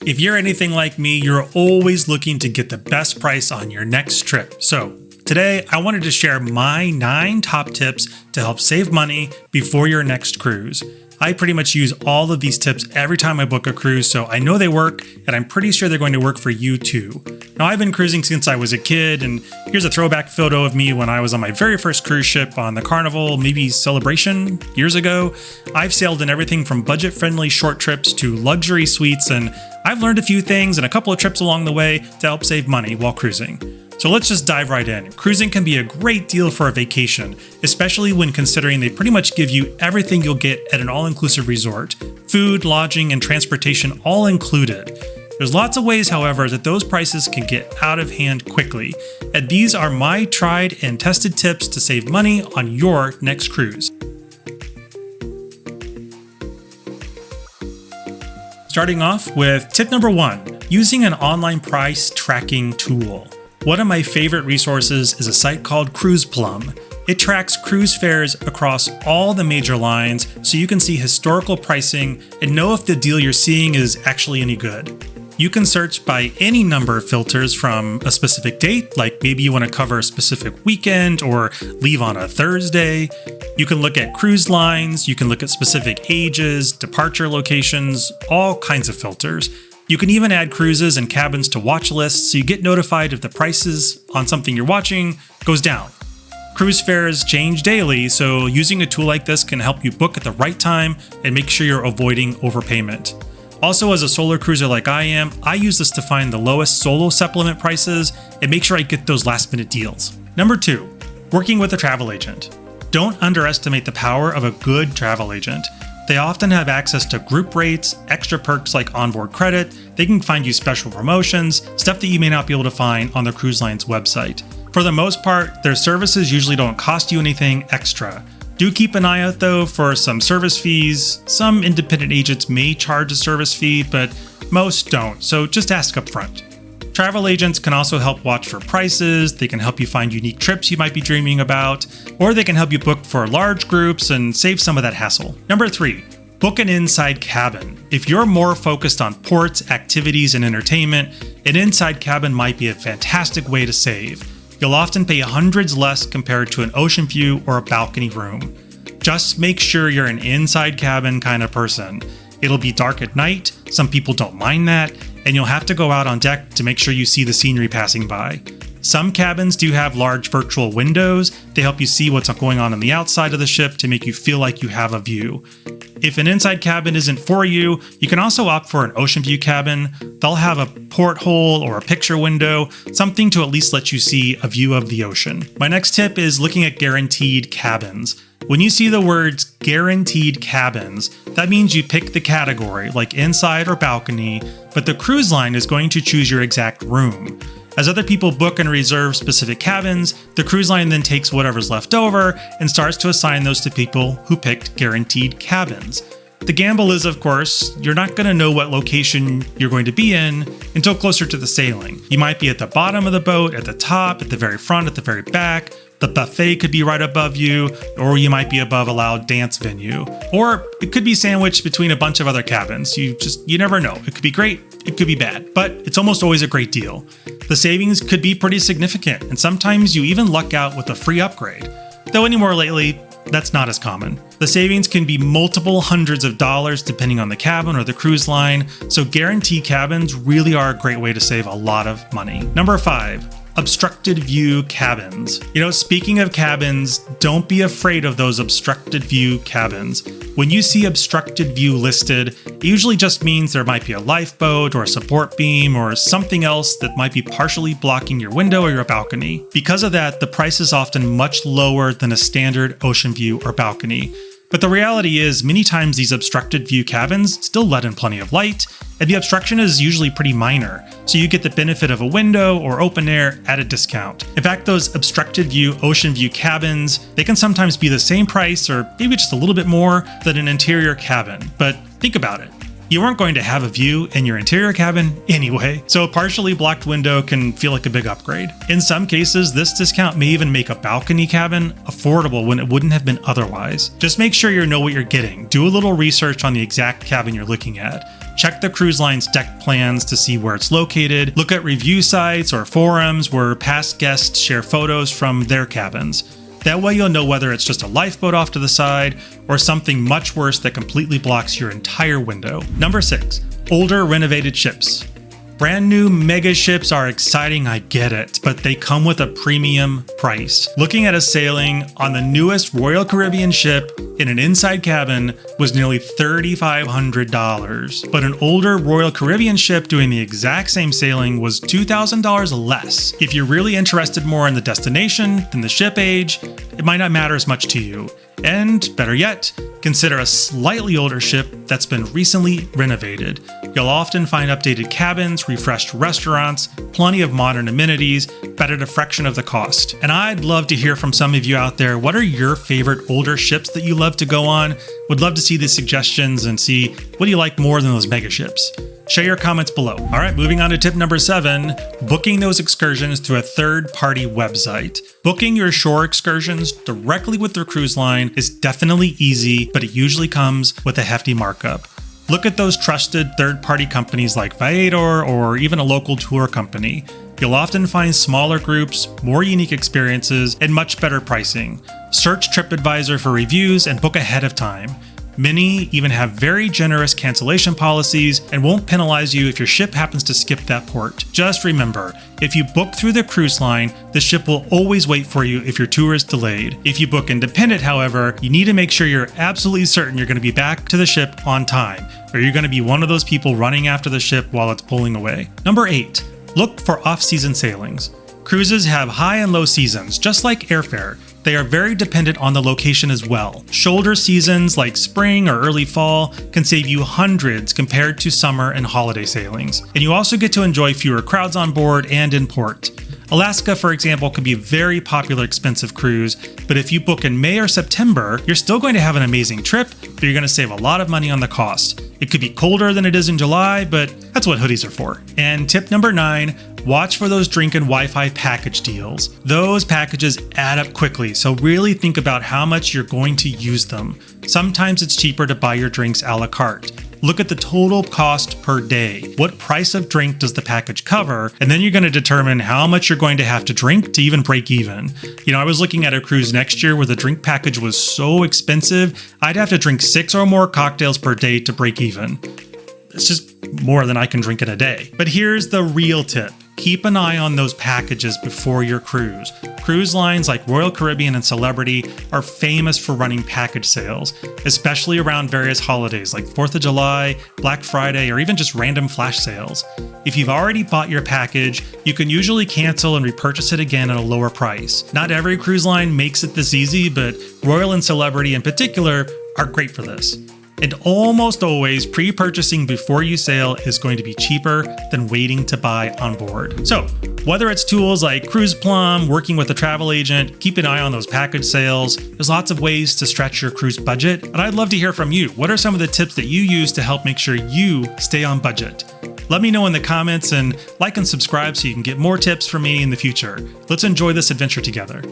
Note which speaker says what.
Speaker 1: If you're anything like me, you're always looking to get the best price on your next trip. So today, I wanted to share my 9 top tips to help save money before your next cruise. I pretty much use all of these tips every time I book a cruise, so I know they work, and I'm pretty sure they're going to work for you too. Now, I've been cruising since I was a kid, and here's a throwback photo of me when I was on my very first cruise ship on the Carnival, maybe Celebration, years ago. I've sailed in everything from budget-friendly short trips to luxury suites, and I've learned a few things and a couple of trips along the way to help save money while cruising. So let's just dive right in. Cruising can be a great deal for a vacation, especially when considering they pretty much give you everything you'll get at an all-inclusive resort. Food, lodging, and transportation all included. There's lots of ways, however, that those prices can get out of hand quickly. And these are my tried and tested tips to save money on your next cruise. Starting off with tip number 1, using an online price tracking tool. One of my favorite resources is a site called Cruise Plum. It tracks cruise fares across all the major lines so you can see historical pricing and know if the deal you're seeing is actually any good. You can search by any number of filters from a specific date, like maybe you want to cover a specific weekend or leave on a Thursday. You can look at cruise lines, you can look at specific ages, departure locations, all kinds of filters. You can even add cruises and cabins to watch lists so you get notified if the prices on something you're watching goes down. Cruise fares change daily, so using a tool like this can help you book at the right time and make sure you're avoiding overpayment. Also, as a solo cruiser like I am, I use this to find the lowest solo supplement prices and make sure I get those last minute deals. Number 2, working with a travel agent. Don't underestimate the power of a good travel agent. They often have access to group rates, extra perks like onboard credit. They can find you special promotions, stuff that you may not be able to find on the cruise line's website. For the most part, their services usually don't cost you anything extra. Do keep an eye out though for some service fees. Some independent agents may charge a service fee, but most don't, so just ask up front. Travel agents can also help watch for prices, they can help you find unique trips you might be dreaming about, or they can help you book for large groups and save some of that hassle. Number 3, book an inside cabin. If you're more focused on ports, activities, and entertainment, an inside cabin might be a fantastic way to save. You'll often pay hundreds less compared to an ocean view or a balcony room. Just make sure you're an inside cabin kind of person. It'll be dark at night, some people don't mind that, and you'll have to go out on deck to make sure you see the scenery passing by. Some cabins do have large virtual windows. They help you see what's going on the outside of the ship to make you feel like you have a view. If an inside cabin isn't for you, you can also opt for an ocean view cabin. They'll have a porthole or a picture window, something to at least let you see a view of the ocean. My next tip is looking at guaranteed cabins. When you see the words guaranteed cabins, that means you pick the category, like inside or balcony, but the cruise line is going to choose your exact room. As other people book and reserve specific cabins, the cruise line then takes whatever's left over and starts to assign those to people who picked guaranteed cabins. The gamble is, of course, you're not going to know what location you're going to be in until closer to the sailing. You might be at the bottom of the boat, at the top, at the very front, at the very back. The buffet could be right above you, or you might be above a loud dance venue. Or it could be sandwiched between a bunch of other cabins. You never know. It could be great, it could be bad, but it's almost always a great deal. The savings could be pretty significant, and sometimes you even luck out with a free upgrade. Though anymore lately, that's not as common. The savings can be multiple hundreds of dollars depending on the cabin or the cruise line, so guaranteed cabins really are a great way to save a lot of money. Number 5. Obstructed view cabins. Speaking of cabins, don't be afraid of those obstructed view cabins. When you see obstructed view listed, it usually just means there might be a lifeboat or a support beam or something else that might be partially blocking your window or your balcony. Because of that, the price is often much lower than a standard ocean view or balcony. But the reality is, many times these obstructed view cabins still let in plenty of light, and the obstruction is usually pretty minor, so you get the benefit of a window or open air at a discount. In fact, those obstructed view ocean view cabins, they can sometimes be the same price or maybe just a little bit more than an interior cabin. But think about it. You weren't going to have a view in your interior cabin anyway, so a partially blocked window can feel like a big upgrade. In some cases, this discount may even make a balcony cabin affordable when it wouldn't have been otherwise. Just make sure you know what you're getting. Do a little research on the exact cabin you're looking at. Check the cruise line's deck plans to see where it's located. Look at review sites or forums where past guests share photos from their cabins. That way you'll know whether it's just a lifeboat off to the side or something much worse that completely blocks your entire window. Number 6. Older renovated ships. Brand new mega ships are exciting, I get it, but they come with a premium price. Looking at a sailing on the newest Royal Caribbean ship in an inside cabin was nearly $3,500. But an older Royal Caribbean ship doing the exact same sailing was $2,000 less. If you're really interested more in the destination than the ship age, it might not matter as much to you. And better yet, consider a slightly older ship that's been recently renovated. You'll often find updated cabins, refreshed restaurants, plenty of modern amenities, but at a fraction of the cost. And I'd love to hear from some of you out there. What are your favorite older ships that you love to go on? Would love to see the suggestions and see what do you like more than those mega ships. Share your comments below. All right, moving on to tip number 7, booking those excursions through a third-party website. Booking your shore excursions directly with the cruise line is definitely easy, but it usually comes with a hefty markup. Look at those trusted third-party companies like Viator or even a local tour company. You'll often find smaller groups, more unique experiences, and much better pricing. Search TripAdvisor for reviews and book ahead of time. Many even have very generous cancellation policies and won't penalize you if your ship happens to skip that port. Just remember, if you book through the cruise line, the ship will always wait for you if your tour is delayed. If you book independent, however, you need to make sure you're absolutely certain you're going to be back to the ship on time, or you're going to be one of those people running after the ship while it's pulling away. Number 8, look for off-season sailings. Cruises have high and low seasons, just like airfare. They are very dependent on the location as well. Shoulder seasons like spring or early fall can save you hundreds compared to summer and holiday sailings. And you also get to enjoy fewer crowds on board and in port. Alaska, for example, can be a very popular expensive cruise, but if you book in May or September, you're still going to have an amazing trip, but you're going to save a lot of money on the cost. It could be colder than it is in July, but that's what hoodies are for. And tip number 9, watch for those drink and Wi-Fi package deals. Those packages add up quickly, so really think about how much you're going to use them. Sometimes it's cheaper to buy your drinks a la carte. Look at the total cost per day. What price of drink does the package cover? And then you're going to determine how much you're going to have to drink to even break even. I was looking at a cruise next year where the drink package was so expensive, I'd have to drink 6 or more cocktails per day to break even. It's just more than I can drink in a day. But here's the real tip. Keep an eye on those packages before your cruise. Cruise lines like Royal Caribbean and Celebrity are famous for running package sales, especially around various holidays like 4th of July, Black Friday, or even just random flash sales. If you've already bought your package, you can usually cancel and repurchase it again at a lower price. Not every cruise line makes it this easy, but Royal and Celebrity in particular are great for this. And almost always, pre-purchasing before you sail is going to be cheaper than waiting to buy on board. So, whether it's tools like Cruise Plum, working with a travel agent, keep an eye on those package sales, there's lots of ways to stretch your cruise budget. And I'd love to hear from you. What are some of the tips that you use to help make sure you stay on budget? Let me know in the comments and like and subscribe so you can get more tips from me in the future. Let's enjoy this adventure together.